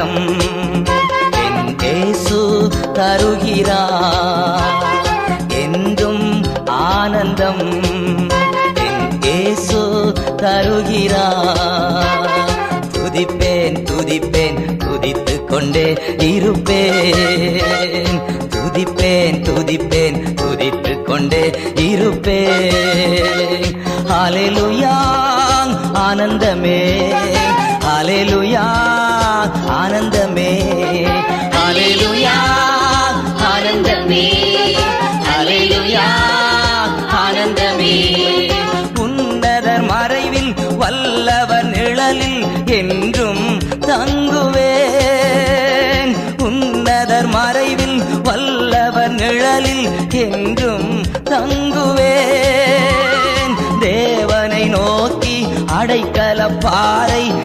ஆனந்தம் என் இயேசு தருகிறார். என்றும் ஆனந்தம் என் இயேசு தருகிறார். துதிப்பேன் துதிப்பேன் துதித்துக் கொண்டே இருப்பேன். துதிப்பேன் துதிப்பேன் துதித்துக் கொண்டே இருப்பேன். ஹல்லேலூயா ஆனந்தமே, ஹல்லேலூயா ஆனந்தமே, ஹல்லேலூயா ஆனந்தமே, ஹல்லேலூயா ஆனந்தமே. உன்னதர் மறைவில் வல்லவர் நிழலில் என்றும் தங்குவேன். உன்னதர் மறைவில் வல்லவர் நிழலில் என்றும் தங்குவேன். தேவனை நோக்கி அடைக்கல பாறை